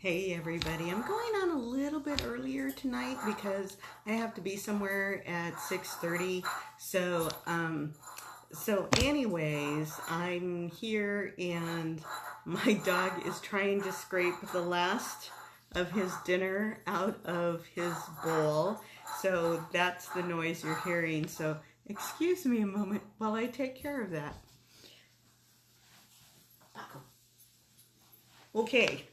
Hey everybody, I'm going on a little bit earlier tonight because I have to be somewhere at 6:30. So anyways, I'm here and my dog is trying to scrape the last of his dinner out of his bowl. So that's the noise you're hearing. So excuse me a moment while I take care of that. Okay,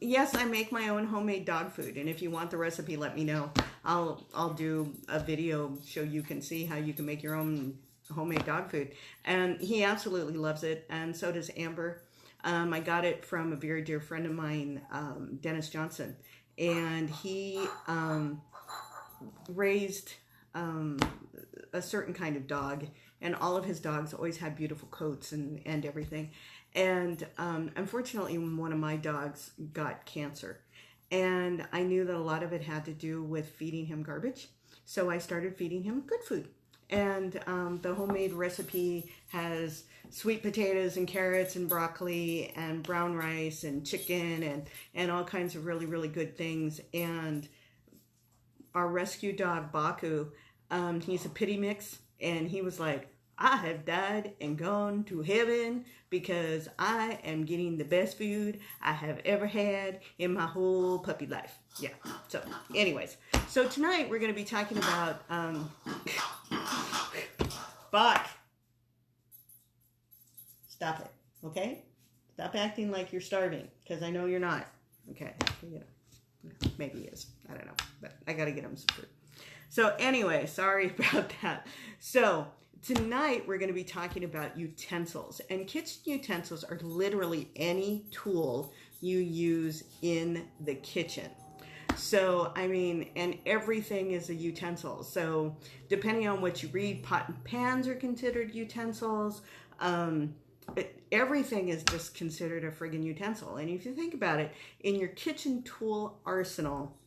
yes, I make my own homemade dog food, and if you want the recipe, let me know. I'll do a video so you can see how you can make your own homemade dog food. And he absolutely loves it, and so does Amber. I got it from a very dear friend of mine, Dennis Johnson, and he raised a certain kind of dog, and all of his dogs always had beautiful coats and everything. And unfortunately, one of my dogs got cancer, and I knew that a lot of it had to do with feeding him garbage. So I started feeding him good food. And the homemade recipe has sweet potatoes and carrots and broccoli and brown rice and chicken and all kinds of really, really good things. And our rescue dog, Baku, he's a pity mix, and he was like, I have died and gone to heaven because I am getting the best food I have ever had in my whole puppy life. Yeah. So anyways, so tonight we're going to be talking about Bach. Stop it. Okay? Stop acting like you're starving, because I know you're not. Okay. Yeah. Maybe he is. I don't know. But I got to get him some food. So anyway, sorry about that. So tonight we're going to be talking about utensils, and kitchen utensils are literally any tool you use in the kitchen. So, I mean, and everything is a utensil. So depending on what you read, pot and pans are considered utensils. Everything is just considered a friggin' utensil. And if you think about it, in your kitchen tool arsenal,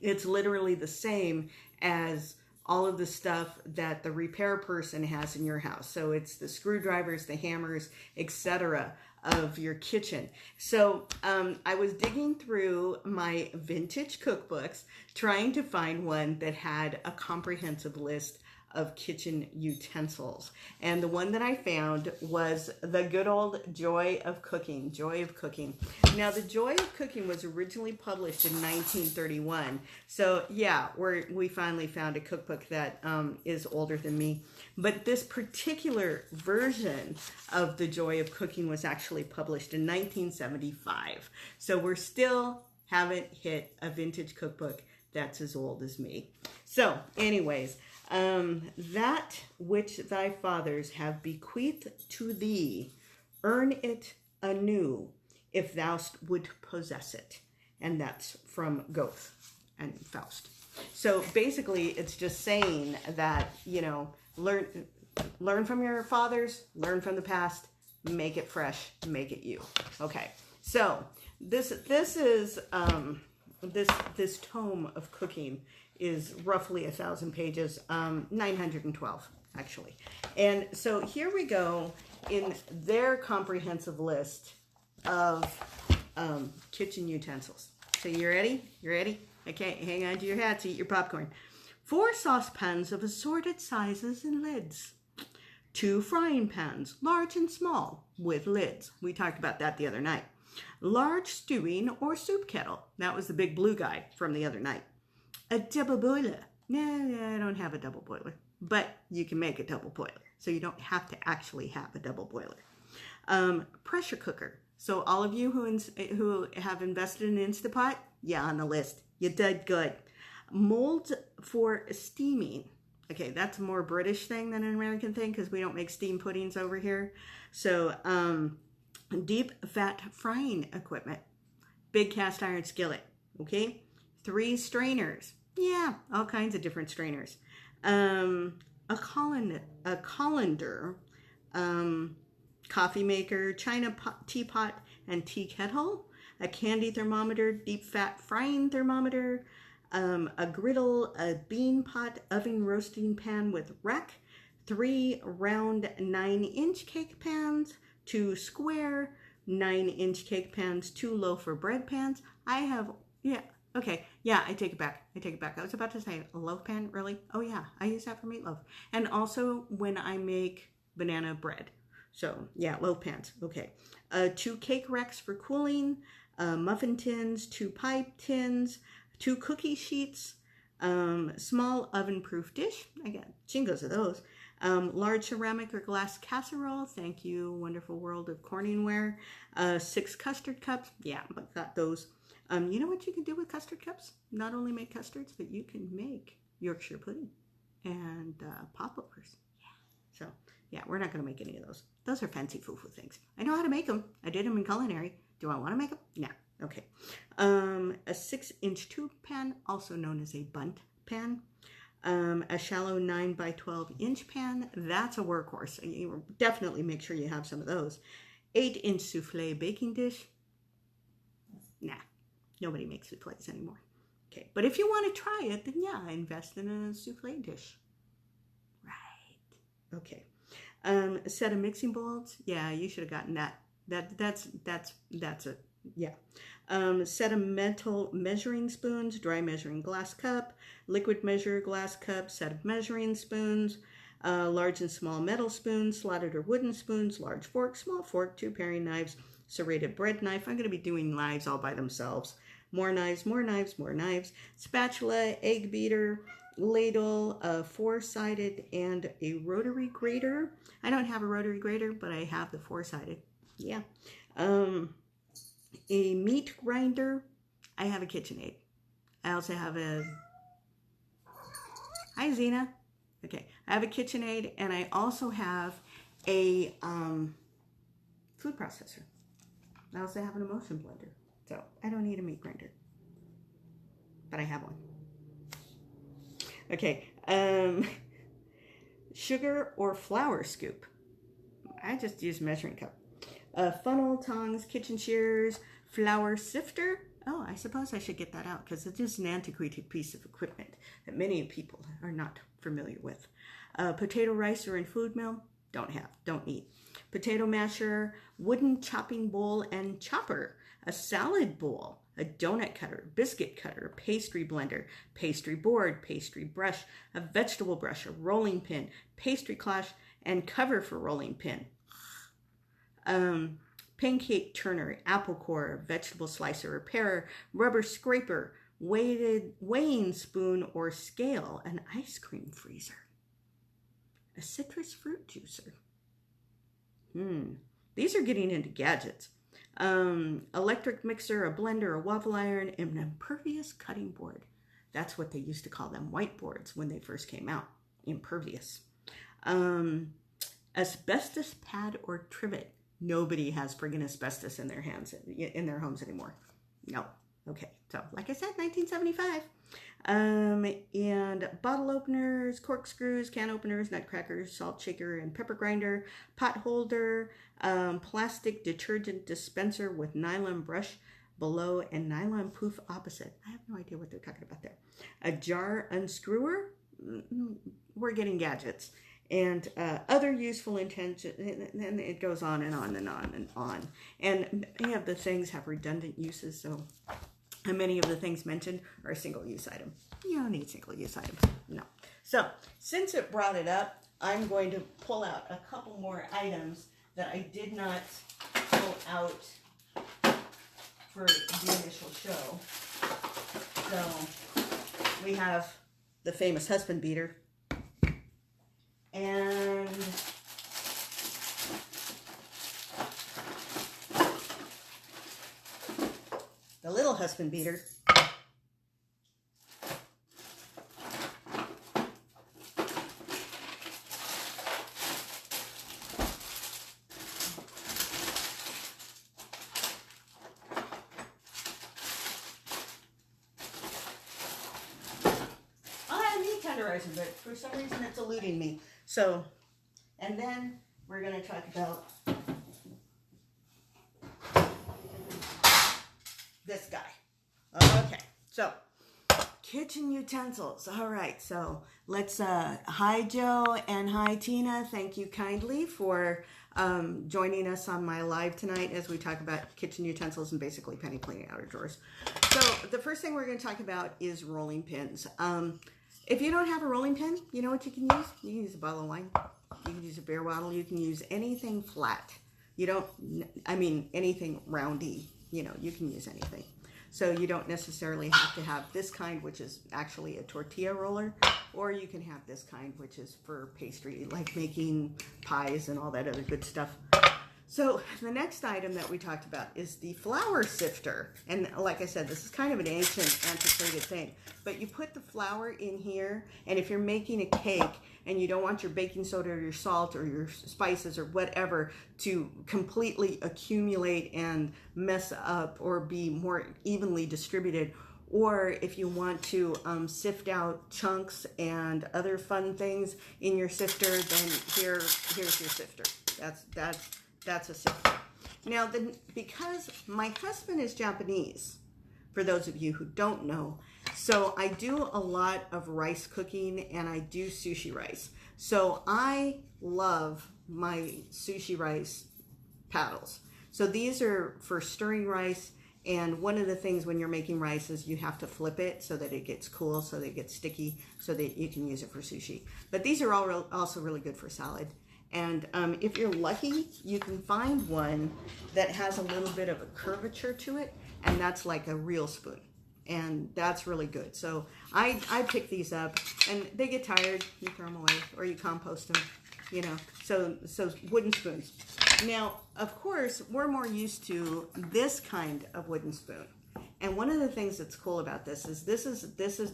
it's literally the same as all of the stuff that the repair person has in your house. So it's the screwdrivers, the hammers, etc. of your kitchen. So I was digging through my vintage cookbooks, trying to find one that had a comprehensive list of kitchen utensils. And the one that I found was The Good Old Joy of Cooking. Joy of Cooking. Now, The Joy of Cooking was originally published in 1931. So yeah, we finally found a cookbook that is older than me. But this particular version of The Joy of Cooking was actually published in 1975. So we're still haven't hit a vintage cookbook that's as old as me. So anyways, that which thy fathers have bequeathed to thee, earn it anew, if thou would possess it. And that's from Goethe and Faust. So basically, it's just saying that, you know, learn from your fathers, learn from the past, make it fresh, make it you. Okay, so this tome of cooking is roughly 1,000 pages, 912 actually. And so here we go in their comprehensive list of kitchen utensils. So you ready? You ready? Okay, hang on to your hats, eat your popcorn. 4 saucepans of assorted sizes and lids. 2 frying pans, large and small, with lids. We talked about that the other night. Large stewing or soup kettle. That was the big blue guy from the other night. A double boiler. No, I don't have a double boiler, but you can make a double boiler. So you don't have to actually have a double boiler. Pressure cooker. So all of you who have invested in Instapot, yeah, on the list. You did good. Molds for steaming. Okay, that's a more British thing than an American thing because we don't make steam puddings over here. So deep fat frying equipment. Big cast iron skillet. Okay. 3 strainers. Yeah, all kinds of different strainers. A colander, coffee maker, china teapot and tea kettle, a candy thermometer, deep fat frying thermometer, a griddle, a bean pot, oven roasting pan with rack, 3 round 9-inch cake pans, 2 square 9-inch cake pans, 2 loaf or bread pans. I have, yeah, okay, yeah, I take it back. I was about to say a loaf pan, really? Oh yeah, I use that for meatloaf. And also when I make banana bread. So yeah, loaf pans, okay. 2 cake racks for cooling, muffin tins, 2 pie tins, 2 cookie sheets, small oven-proof dish. I got chingos of those. Large ceramic or glass casserole. Thank you, wonderful world of Corningware. 6 custard cups. Yeah, but got those. You know what you can do with custard cups? Not only make custards, but you can make Yorkshire pudding and popovers. Yeah. So, yeah, we're not going to make any of those. Those are fancy foo-foo things. I know how to make them. I did them in culinary. Do I want to make them? No. Okay. A 6-inch tube pan, also known as a bunt pan. A shallow 9 by 12 inch pan. That's a workhorse. You definitely make sure you have some of those. 8-inch souffle baking dish. Nah, nobody makes souffles anymore. Okay, but if you want to try it, then yeah, invest in a souffle dish. Right. Okay. A set of mixing bowls. Yeah, you should have gotten that. That's a yeah. Set of metal measuring spoons, dry measuring glass cup, liquid measure glass cup, set of measuring spoons, large and small metal spoons, slotted or wooden spoons, large fork, small fork, 2 paring knives, serrated bread knife. I'm going to be doing knives all by themselves. More knives, more knives, more knives, spatula, egg beater, ladle, a 4-sided and a rotary grater. I don't have a rotary grater, but I have the 4-sided. Yeah. A meat grinder. I have a KitchenAid. I also have a, hi Zena. Okay, I have a KitchenAid, and I also have a food processor. I also have an emulsion blender. So I don't need a meat grinder, but I have one. Okay, sugar or flour scoop. I just use measuring cup. Funnel, tongs, kitchen shears, flour sifter. Oh, I suppose I should get that out because it is an antiquated piece of equipment that many people are not familiar with. Potato ricer and food mill. Don't need. Potato masher, wooden chopping bowl and chopper, a salad bowl, a donut cutter, biscuit cutter, pastry blender, pastry board, pastry brush, a vegetable brush, a rolling pin, pastry cloth, and cover for rolling pin. Pancake turner, apple core, vegetable slicer or parer, rubber scraper, weighing spoon or scale, an ice cream freezer, a citrus fruit juicer. These are getting into gadgets. Electric mixer, a blender, a waffle iron, and an impervious cutting board. That's what they used to call them, whiteboards, when they first came out. Impervious. Asbestos pad or trivet. Nobody has friggin' asbestos in their homes anymore. No. Okay. So, like I said, 1975. And bottle openers, corkscrews, can openers, nutcrackers, salt shaker and pepper grinder, pot holder, plastic detergent dispenser with nylon brush below and nylon poof opposite. I have no idea what they're talking about there. A jar unscrewer. We're getting gadgets. And other useful intention, and it goes on and on and on and on. And many of the things have redundant uses, so many of the things mentioned are single-use item. You don't need single-use items, no. So, since it brought it up, I'm going to pull out a couple more items that I did not pull out for the initial show. So, we have the famous husband beater. And the little husband beater. I'll have meat tenderizer, but for some reason it's eluding me. So, and then we're going to talk about this guy. Okay, so kitchen utensils. All right, so let's, hi Joe and hi Tina. Thank you kindly for joining us on my live tonight as we talk about kitchen utensils and basically penny cleaning outer drawers. So the first thing we're going to talk about is rolling pins. If you don't have a rolling pin, you know what you can use? You can use a bottle of wine. You can use a beer bottle. You can use anything flat. Anything roundy. You can use anything. So you don't necessarily have to have this kind, which is actually a tortilla roller, or you can have this kind, which is for pastry, like making pies and all that other good stuff. So the next item that we talked about is the flour sifter. And like I said, this is kind of an ancient, antiquated thing. But you put the flour in here, and if you're making a cake and you don't want your baking soda or your salt or your spices or whatever to completely accumulate and mess up or be more evenly distributed, or if you want to sift out chunks and other fun things in your sifter, then here's your sifter. That's a sifter. Now, because my husband is Japanese, for those of you who don't know, so I do a lot of rice cooking and I do sushi rice. So I love my sushi rice paddles. So these are for stirring rice. And one of the things when you're making rice is you have to flip it so that it gets cool, so that it gets sticky, so that you can use it for sushi. But these are also really good for salad. And if you're lucky, you can find one that has a little bit of a curvature to it, and that's like a real spoon. And that's really good. So I pick these up, and they get tired, you throw them away, or you compost them, So wooden spoons. Now, of course, we're more used to this kind of wooden spoon. And one of the things that's cool about this is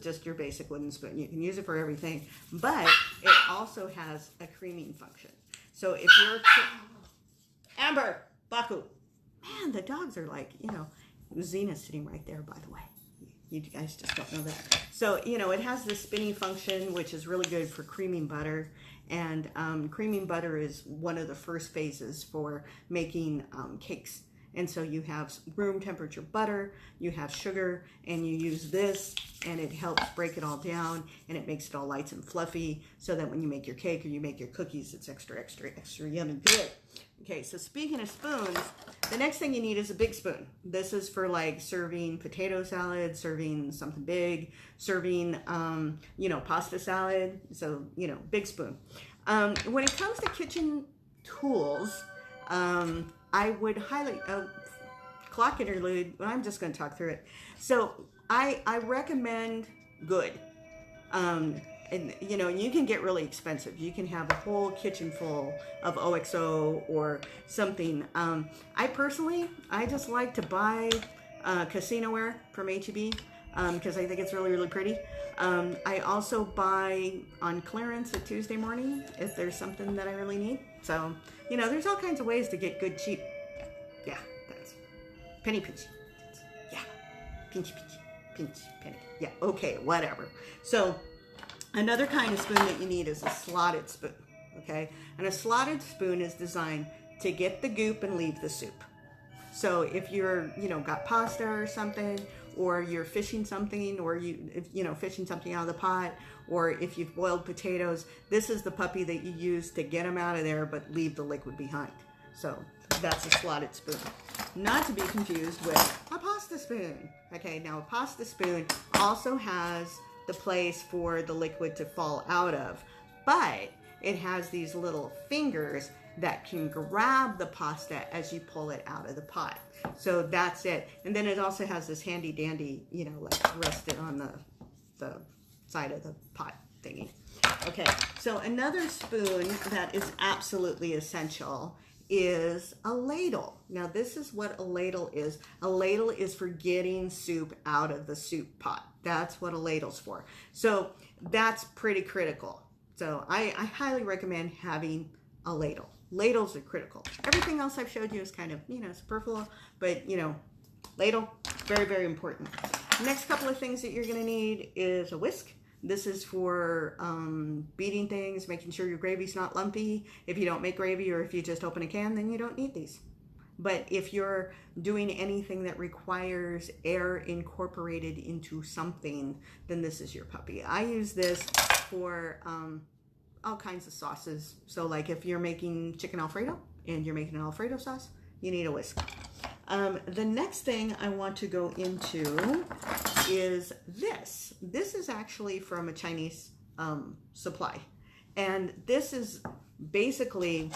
just your basic wooden spoon. You can use it for everything, but it also has a creaming function. So if you're Amber, Baku, man, the dogs are like, Zena's sitting right there, by the way. You guys just don't know that. So, it has this spinning function, which is really good for creaming butter. And creaming butter is one of the first phases for making cakes. And so you have room temperature butter, you have sugar, and you use this, and it helps break it all down, and it makes it all light and fluffy, so that when you make your cake or you make your cookies, it's extra, extra, extra yummy good. Okay, so speaking of spoons, the next thing you need is a big spoon. This is for like serving potato salad, serving something big, serving, pasta salad. So, big spoon. When it comes to kitchen tools, I would highly, clock interlude, I'm just going to talk through it. So I recommend good. And you can get really expensive. You can have a whole kitchen full of OXO or something. I just like to buy casino ware from H-E-B because I think it's really, really pretty. I also buy on clearance at Tuesday morning if there's something that I really need. So, there's all kinds of ways to get good cheap. Yeah, that's penny pinch. Yeah, pinch, penny. Yeah, okay, whatever. So, another kind of spoon that you need is a slotted spoon, okay? And a slotted spoon is designed to get the goop and leave the soup. So if you're, got pasta or something, or you're fishing something, or fishing something out of the pot, or if you've boiled potatoes, this is the puppy that you use to get them out of there, but leave the liquid behind. So that's a slotted spoon. Not to be confused with a pasta spoon. Okay, now a pasta spoon also has the place for the liquid to fall out of, but it has these little fingers that can grab the pasta as you pull it out of the pot. So that's it. And then it also has this handy dandy, like rested on the side of the pot thingy. Okay, so another spoon that is absolutely essential is a ladle. Now this is what a ladle is. A ladle is for getting soup out of the soup pot. That's what a ladle's for. So that's pretty critical. So I highly recommend having a ladle. Ladles are critical. Everything else I've showed you is kind of, superfluous, but, ladle, very, very important. Next couple of things that you're going to need is a whisk. This is for beating things, making sure your gravy's not lumpy. If you don't make gravy or if you just open a can, then you don't need these. But if you're doing anything that requires air incorporated into something, then this is your puppy. I use this for all kinds of sauces. So like if you're making chicken Alfredo, and you're making an Alfredo sauce, you need a whisk. The next thing I want to go into is this. This is actually from a Chinese supply. And this is basically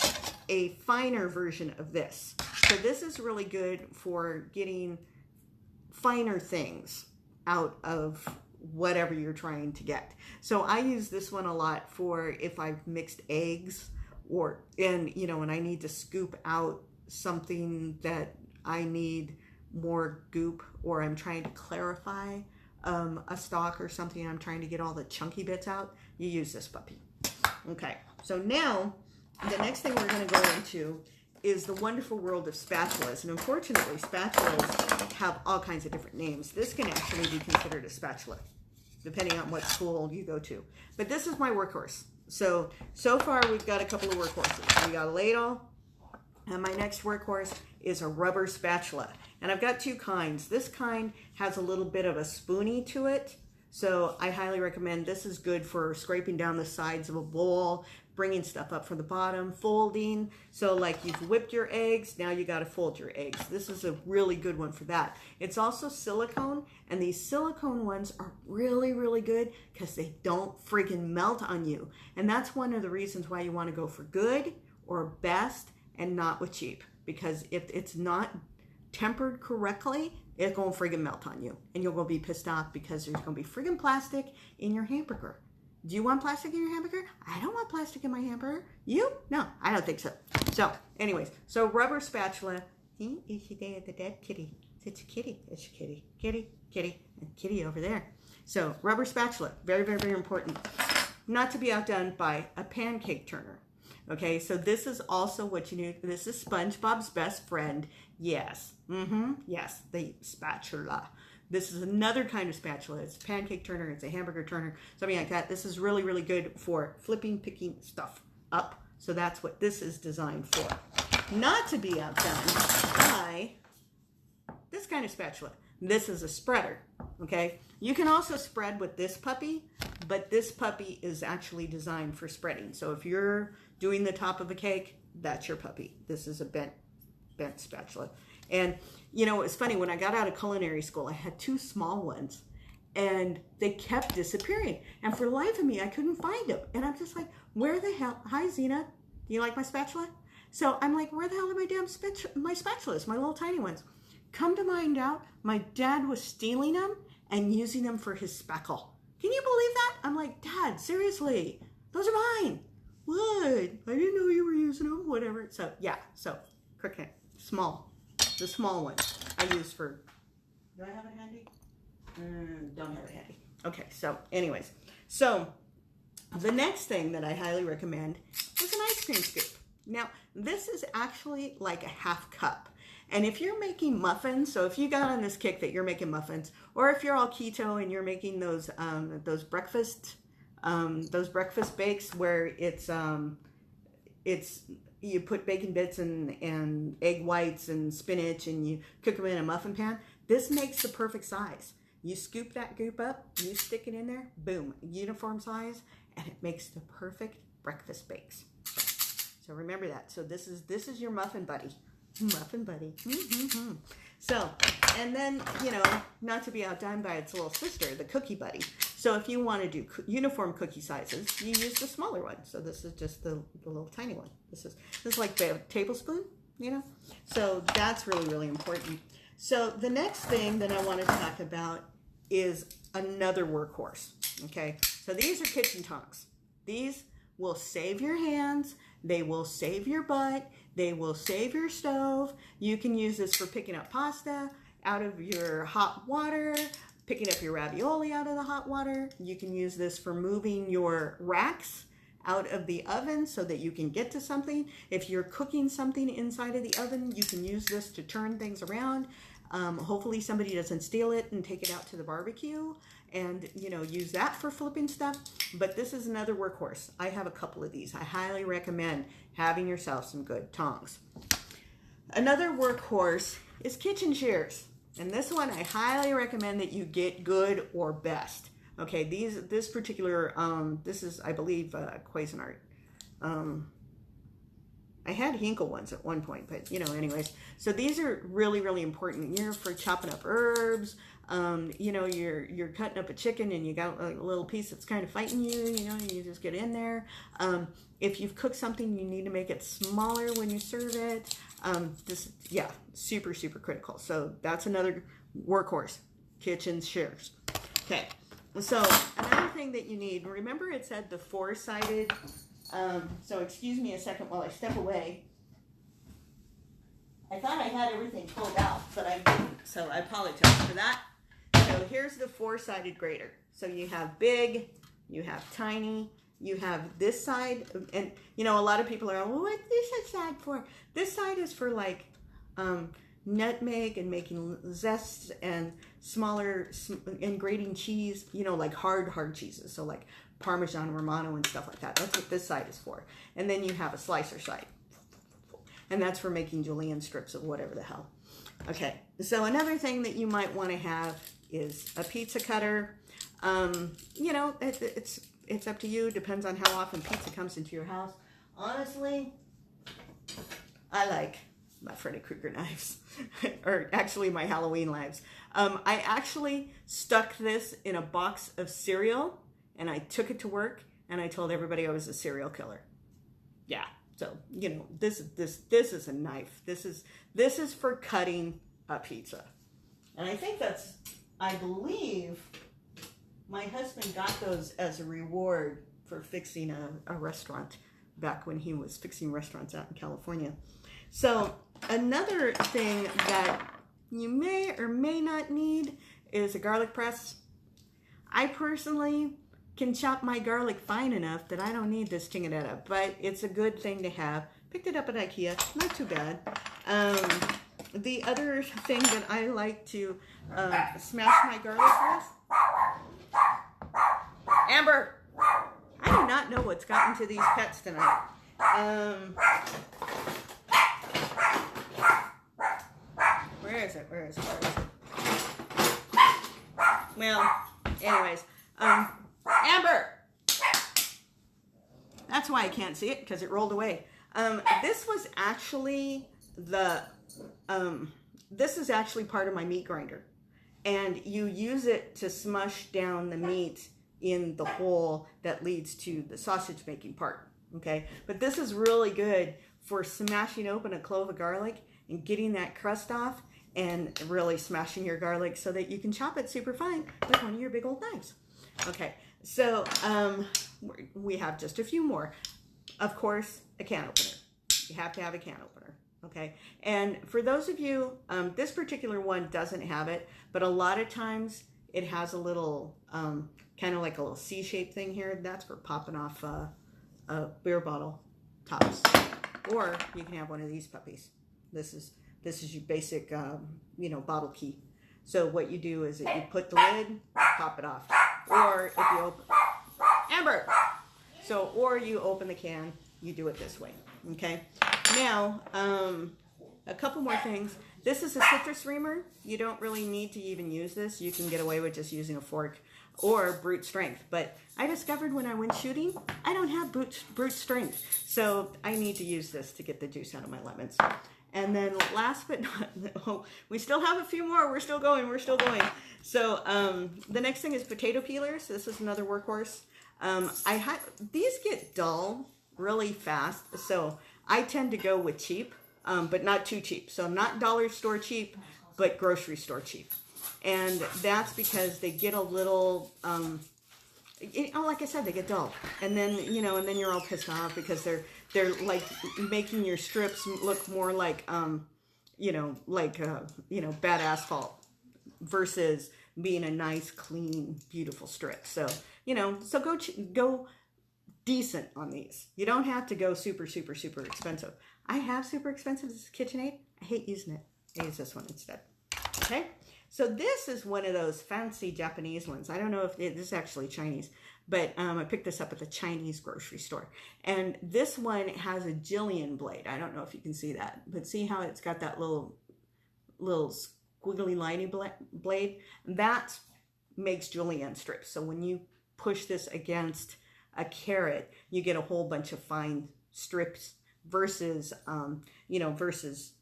a finer version of this. So this is really good for getting finer things out of whatever you're trying to get. So I use this one a lot for if I've mixed eggs and I need to scoop out something that I need more goop, or I'm trying to clarify a stock or something, I'm trying to get all the chunky bits out, you use this puppy. Okay, so now the next thing we're going to go into is the wonderful world of spatulas. And unfortunately, spatulas have all kinds of different names. This can actually be considered a spatula, depending on what school you go to. But this is my workhorse. So far we've got a couple of workhorses. We got a ladle, and my next workhorse is a rubber spatula. And I've got two kinds. This kind has a little bit of a spoony to it. So I highly recommend, this is good for scraping down the sides of a bowl, bringing stuff up from the bottom, folding. So like you've whipped your eggs, now you got to fold your eggs. This is a really good one for that. It's also silicone, and these silicone ones are really, really good because they don't friggin' melt on you. And that's one of the reasons why you want to go for good or best and not with cheap. Because if it's not tempered correctly, it's going to friggin' melt on you. And you're going to be pissed off because there's going to be friggin' plastic in your hamburger. Do you want plastic in your hamburger? I don't want plastic in my hamburger. You? No, I don't think so. So, anyways, so rubber spatula. Is the day of the dead kitty? It's a kitty. It's a kitty. Kitty, kitty, and kitty over there. So, rubber spatula. Very, very, very important. Not to be outdone by a pancake turner. Okay, so this is also what you need. This is SpongeBob's best friend. Yes. Yes, the spatula. This is another kind of spatula. It's a pancake turner. It's a hamburger turner. Something like that. This is really, really good for flipping, picking stuff up. So that's what this is designed for. Not to be outdone by this kind of spatula. This is a spreader. Okay. You can also spread with this puppy, but this puppy is actually designed for spreading. So if you're doing the top of a cake, that's your puppy. This is a bent spatula. And it's funny, when I got out of culinary school, I had two small ones and they kept disappearing. And for the life of me, I couldn't find them. And I'm just like, where the hell? Hi, Xena. Do you like my spatula? So I'm like, where the hell are my spatulas, my little tiny ones? Come to find out, my dad was stealing them and using them for his speckle. Can you believe that? I'm like, Dad, seriously, those are mine. What? I didn't know you were using them, whatever. So, yeah, cricket, small. The small one I use for, do I have it handy? Don't have it handy. Okay, so anyways. So the next thing that I highly recommend is an ice cream scoop. Now, this is actually like a half cup. And if you're making muffins, so if you got on this kick that you're making muffins, or if you're all keto and you're making those breakfast bakes where it's you put bacon bits and egg whites and spinach and you cook them in a muffin pan, this makes the perfect size. You scoop that goop up, you stick it in there, boom, uniform size, and it makes the perfect breakfast bakes. So remember that. So this is your muffin buddy. Muffin buddy. So, and then, not to be outdone by its little sister, the cookie buddy. So if you want to do uniform cookie sizes, you use the smaller one. So this is just the little tiny one. This is like a tablespoon, So that's really, really important. So the next thing that I want to talk about is another workhorse. Okay, so these are kitchen tongs. These will save your hands. They will save your butt. They will save your stove. You can use this for picking up pasta out of your hot water, picking up your ravioli out of the hot water. You can use this for moving your racks out of the oven so that you can get to something. If you're cooking something inside of the oven, you can use this to turn things around. Hopefully somebody doesn't steal it and take it out to the barbecue and, use that for flipping stuff. But this is another workhorse. I have a couple of these. I highly recommend having yourself some good tongs. Another workhorse is kitchen shears. And this one, I highly recommend that you get good or best. Okay, this particular, this is, I believe, Cuisinart. I had Hinkle ones at one point, but you know, anyways. So these are really, really important. You're for chopping up herbs. You know, you're cutting up a chicken and you got a little piece that's kind of fighting you. You know, you just get in there. If you've cooked something, you need to make it smaller when you serve it. This, yeah, super, super critical. So that's another workhorse. Kitchen shears. Okay. So another thing that you need. Remember, it said the four-sided. So excuse me a second while I step away. I thought I had everything pulled out, but I didn't, so I apologize for that. So here's the four-sided grater. So you have big, you have tiny, you have this side, and you know, a lot of people are, well, what is this side for? This side is for like nutmeg and making zests and smaller, and grating cheese, you know, like hard cheeses. So like Parmesan Romano and stuff like that. That's what this side is for. And then you have a slicer side. And that's for making julienne strips of whatever the hell. Okay, so another thing that you might want to have is a pizza cutter. You know, it's up to you. Depends on how often pizza comes into your house. Honestly, I like my Freddy Krueger knives, or actually my Halloween knives. I actually stuck this in a box of cereal, and I took it to work, and I told everybody I was a serial killer. Yeah. So, you know, this is a knife. This is for cutting a pizza. And I think I believe my husband got those as a reward for fixing a restaurant back when he was fixing restaurants out in California. So another thing that you may or may not need is a garlic press. I personally can chop my garlic fine enough that I don't need this tingadetta, but it's a good thing to have. Picked it up at IKEA, not too bad. The other thing that I like to smash my garlic with, Amber, I do not know what's gotten to these pets tonight. Where is it? Well, anyways, Amber! That's why I can't see it, because it rolled away. This was actually this is actually part of my meat grinder. And you use it to smush down the meat in the hole that leads to the sausage making part. Okay? But this is really good for smashing open a clove of garlic and getting that crust off and really smashing your garlic so that you can chop it super fine with one of your big old knives. Okay. So, we have just a few more. Of course, a can opener. You have to have a can opener, okay? And for those of you, this particular one doesn't have it, but a lot of times it has a little, kind of like a little C-shaped thing here. That's for popping off a beer bottle tops. Or you can have one of these puppies. This is your basic, you know, bottle key. So what you do is that you put the lid, pop it off. Or if you open, Amber! So, or you open the can, you do it this way, okay? Now, a couple more things. This is a citrus reamer. You don't really need to even use this. You can get away with just using a fork or brute strength. But I discovered when I went shooting, I don't have brute strength. So I need to use this to get the juice out of my lemons. And then last but not, we still have a few more. We're still going. So the next thing is potato peelers. This is another workhorse. These get dull really fast. So I tend to go with cheap, but not too cheap. So not dollar store cheap, but grocery store cheap. And that's because they get a little, like I said, they get dull. And then, you know, and then you're all pissed off because they're like making your strips look more like, bad asphalt versus being a nice, clean, beautiful strip. So, you know, so go decent on these. You don't have to go super, super, super expensive. I have super expensive. This is KitchenAid. I hate using it. I use this one instead. Okay. So this is one of those fancy Japanese ones. I don't know if this is actually Chinese, but I picked this up at the Chinese grocery store. And this one has a julienne blade. I don't know if you can see that, but see how it's got that little squiggly liney blade? That makes julienne strips. So when you push this against a carrot, you get a whole bunch of fine strips versus, versus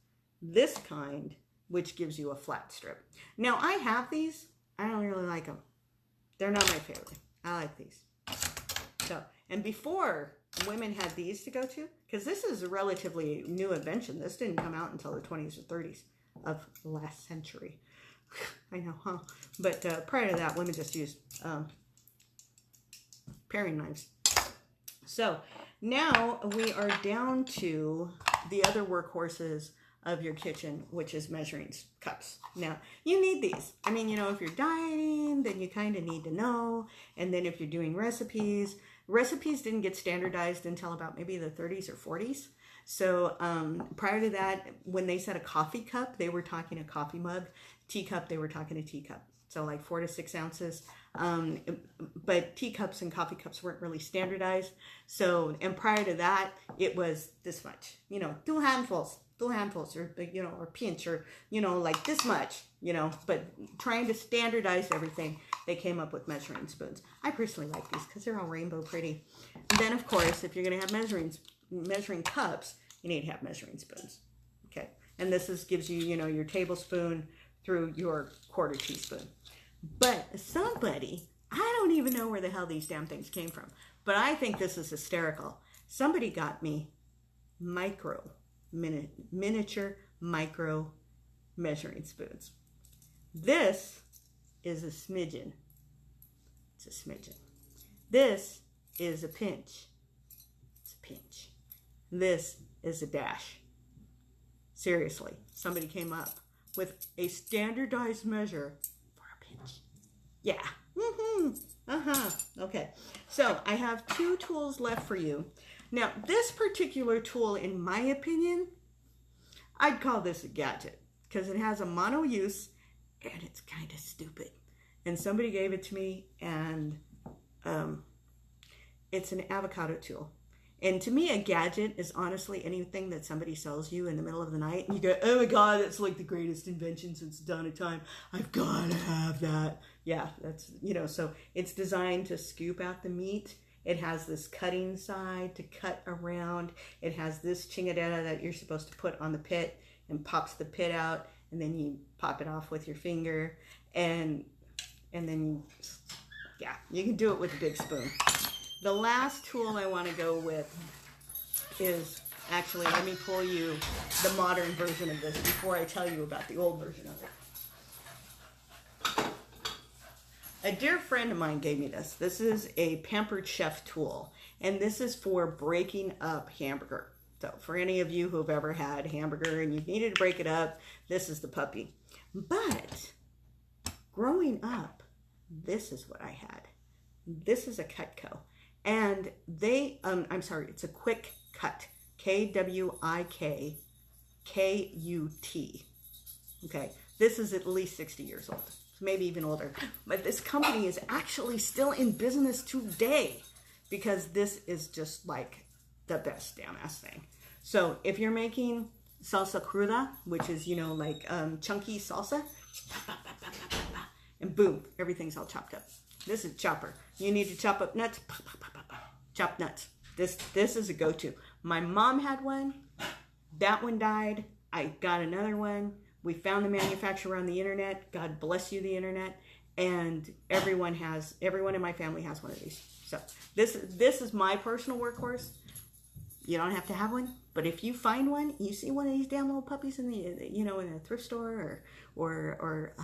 this kind, which gives you a flat strip. Now, I have these. I don't really like them. They're not my favorite. I like these. So, and before, women had these to go to, because this is a relatively new invention. This didn't come out until the 20s or 30s of last century. I know, huh? But prior to that, women just used paring knives. So now we are down to the other workhorses of your kitchen, which is measuring cups. Now, you need these. I mean, if you're dieting, then you kind of need to know. And then if you're doing recipes didn't get standardized until about maybe the 30s or 40s. So prior to that, when they said a coffee cup, they were talking a coffee mug. Teacup, they were talking a teacup. So like 4 to 6 ounces. But teacups and coffee cups weren't really standardized. So, and prior to that, it was this much, 2 handfuls, or pinch, or, like this much, but trying to standardize everything, they came up with measuring spoons. I personally like these because they're all rainbow pretty. And then, of course, if you're going to have measuring cups, you need to have measuring spoons. Okay. And this gives you, your tablespoon through your quarter teaspoon. But somebody, I don't even know where the hell these damn things came from, but I think this is hysterical. Somebody got me miniature micro measuring spoons. This is a smidgen. It's a smidgen. This is a pinch. It's a pinch. This is a dash. Seriously, somebody came up with a standardized measure for a pinch. Yeah. Okay. So I have 2 tools left for you. Now, this particular tool, in my opinion, I'd call this a gadget because it has a mono use and it's kind of stupid. And somebody gave it to me, and it's an avocado tool. And to me, a gadget is honestly anything that somebody sells you in the middle of the night and you go, oh my God, that's like the greatest invention since the dawn of time. I've got to have that. Yeah, that's, so it's designed to scoop out the meat. It has this cutting side to cut around. It has this chingadera that you're supposed to put on the pit and pops the pit out, and then you pop it off with your finger, and then you can do it with a big spoon. The last tool I want to go with is, actually, let me pull you the modern version of this before I tell you about the old version of it. A dear friend of mine gave me this. This is a Pampered Chef tool, and this is for breaking up hamburger. So for any of you who have ever had hamburger and you needed to break it up, this is the puppy. But growing up, this is what I had. This is a Cutco. And it's a Quick Cut. Kwikcut. Okay, this is at least 60 years old, maybe even older. But this company is actually still in business today because this is just like the best damn ass thing. So if you're making salsa cruda, which is, chunky salsa, and boom, everything's all chopped up. This is chopper. You need to chop up nuts, chop nuts. This is a go-to. My mom had one. That one died. I got another one. We found the manufacturer on the internet. God bless you, the internet. And everyone in my family has one of these. So this is my personal workhorse. You don't have to have one, but if you find one, you see one of these damn little puppies in in a thrift store, or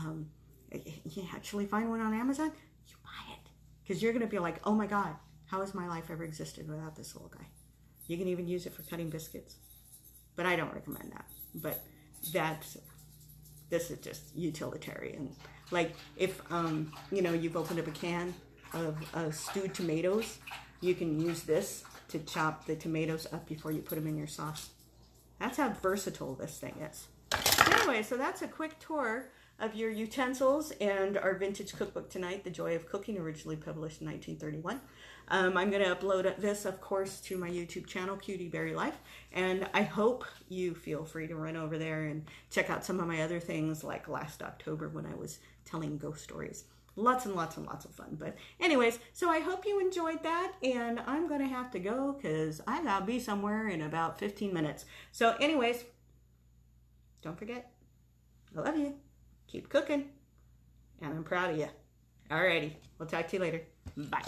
you actually find one on Amazon, you buy it, because you're gonna be like, oh my God, how has my life ever existed without this little guy? You can even use it for cutting biscuits, but I don't recommend that. But this is just utilitarian. Like if you've opened up a can of stewed tomatoes, you can use this to chop the tomatoes up before you put them in your sauce. That's how versatile this thing is. Anyway, so that's a quick tour of your utensils and our vintage cookbook tonight, The Joy of Cooking, originally published in 1931. I'm going to upload this, of course, to my YouTube channel, Cutie Berry Life, and I hope you feel free to run over there and check out some of my other things, like last October when I was telling ghost stories. Lots and lots and lots of fun. But anyways, so I hope you enjoyed that, and I'm going to have to go because I got to be somewhere in about 15 minutes. So anyways, don't forget, I love you. Keep cooking, and I'm proud of you. Alrighty, we'll talk to you later. Bye.